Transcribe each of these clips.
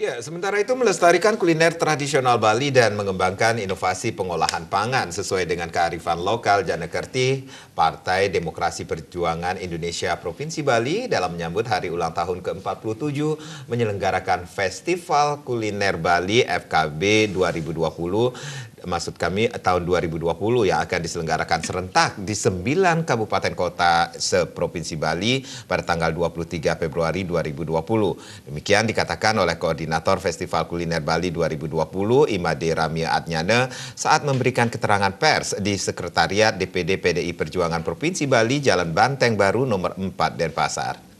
Ya, sementara itu melestarikan kuliner tradisional Bali dan mengembangkan inovasi pengolahan pangan sesuai dengan kearifan lokal Janekerti, Partai Demokrasi Perjuangan Indonesia Provinsi Bali dalam menyambut hari ulang tahun ke-47 menyelenggarakan Festival Kuliner Bali FKB 2020. Maksud kami tahun 2020 yang akan diselenggarakan serentak di 9 kabupaten kota seprovinsi Bali pada tanggal 23 Februari 2020. Demikian dikatakan oleh Koordinator Festival Kuliner Bali 2020, Imade Ramia Adnyana, saat memberikan keterangan pers di Sekretariat DPD PDI Perjuangan Provinsi Bali, Jalan Banteng Baru nomor 4 Denpasar.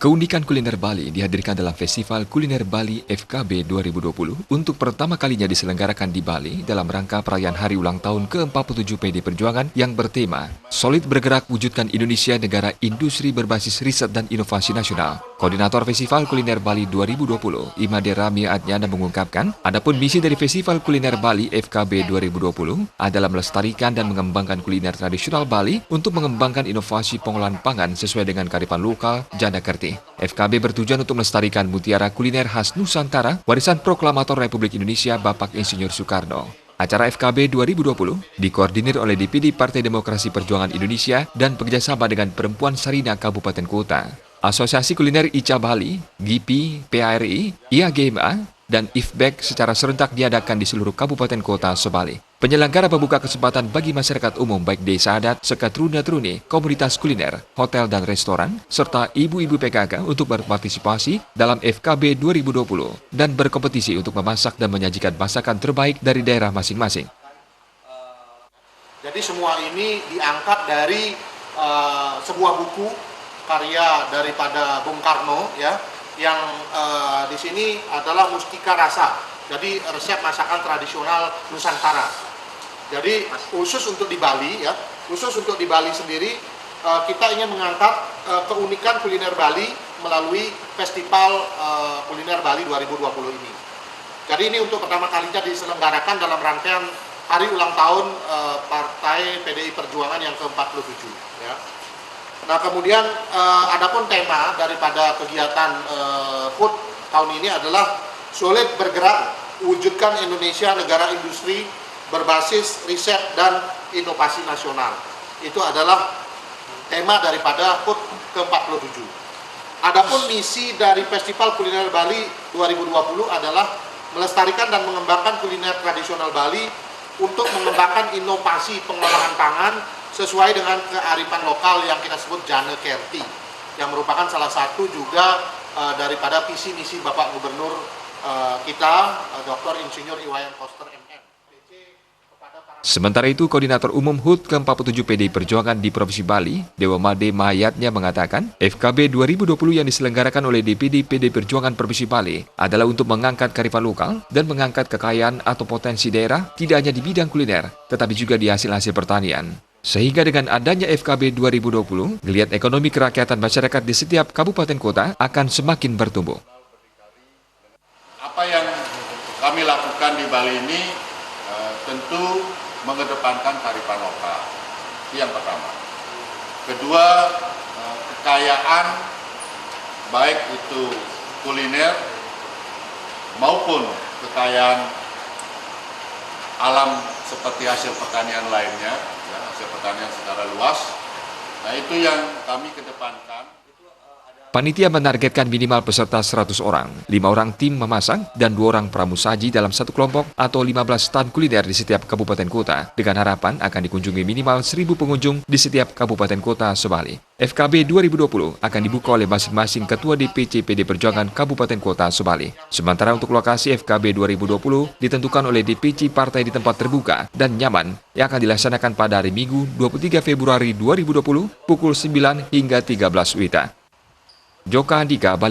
Keunikan kuliner Bali dihadirkan dalam Festival Kuliner Bali FKB 2020 untuk pertama kalinya diselenggarakan di Bali dalam rangka perayaan Hari Ulang Tahun ke-47 PD Perjuangan yang bertema Solid Bergerak Wujudkan Indonesia Negara Industri Berbasis Riset dan Inovasi Nasional. Koordinator Festival Kuliner Bali 2020, Imade Ramia Adnyana mengungkapkan, adapun misi dari Festival Kuliner Bali FKB 2020 adalah melestarikan dan mengembangkan kuliner tradisional Bali untuk mengembangkan inovasi pengolahan pangan sesuai dengan kearifan lokal Janekerti. FKB bertujuan untuk melestarikan mutiara kuliner khas Nusantara, warisan proklamator Republik Indonesia Bapak Insinyur Soekarno. Acara FKB 2020 dikoordinir oleh DPD Partai Demokrasi Perjuangan Indonesia dan bekerjasama dengan Perempuan Sarina Kabupaten Kota, Asosiasi Kuliner ICA Bali, GIPI, PARI, IAGMA, dan IFBEK secara serentak diadakan di seluruh kabupaten kota sebali. Penyelenggara membuka kesempatan bagi masyarakat umum baik desa adat, sekat runa-trune, komunitas kuliner, hotel dan restoran, serta ibu-ibu PKK untuk berpartisipasi dalam FKB 2020 dan berkompetisi untuk memasak dan menyajikan masakan terbaik dari daerah masing-masing. Jadi semua ini diangkat dari sebuah buku karya daripada Bung Karno ya, yang di sini adalah Mustika Rasa. Jadi resep masakan tradisional Nusantara. Jadi khusus untuk di Bali ya, khusus untuk di Bali sendiri kita ingin mengangkat keunikan kuliner Bali melalui Festival Kuliner Bali 2020 ini. Jadi ini untuk pertama kalinya diselenggarakan dalam rangkaian Hari Ulang Tahun Partai PDI Perjuangan yang ke-47 ya. Nah kemudian adapun tema daripada kegiatan HUT tahun ini adalah Solid Bergerak Wujudkan Indonesia Negara Industri Berbasis Riset dan Inovasi Nasional. Itu adalah tema daripada HUT ke-47. Adapun misi dari Festival Kuliner Bali 2020 adalah melestarikan dan mengembangkan kuliner tradisional Bali untuk mengembangkan inovasi pengolahan pangan sesuai dengan kearifan lokal yang kita sebut Janekerti, yang merupakan salah satu juga daripada visi misi Bapak Gubernur kita, Dr. Insinyur Iwayan Koster MM. Sementara itu, Koordinator Umum HUT ke-47 PDI Perjuangan di Provinsi Bali, Dewa Made Mahayatnya mengatakan, FKB 2020 yang diselenggarakan oleh DPD PDI Perjuangan Provinsi Bali adalah untuk mengangkat kearifan lokal dan mengangkat kekayaan atau potensi daerah tidak hanya di bidang kuliner, tetapi juga di hasil-hasil pertanian. Sehingga dengan adanya FKB 2020, geliat ekonomi kerakyatan masyarakat di setiap kabupaten kota akan semakin bertumbuh. Apa yang kami lakukan di Bali ini tentu mengedepankan kearifan lokal. Itu yang pertama. Kedua, kekayaan baik itu kuliner maupun kekayaan alam seperti hasil pertanian lainnya, ya, hasil pertanian secara luas. Nah itu yang kami kedepankan. Panitia menargetkan minimal peserta 100 orang, 5 orang tim memasak, dan 2 orang pramusaji dalam satu kelompok atau 15 stand kuliner di setiap kabupaten kota, dengan harapan akan dikunjungi minimal 1.000 pengunjung di setiap kabupaten kota sebali. FKB 2020 akan dibuka oleh masing-masing Ketua DPC PD Perjuangan Kabupaten Kota Sebali. Sementara untuk lokasi FKB 2020 ditentukan oleh DPC partai di tempat terbuka dan nyaman yang akan dilaksanakan pada hari Minggu 23 Februari 2020 pukul 9 hingga 13 WITA. Joka Andika, Bali.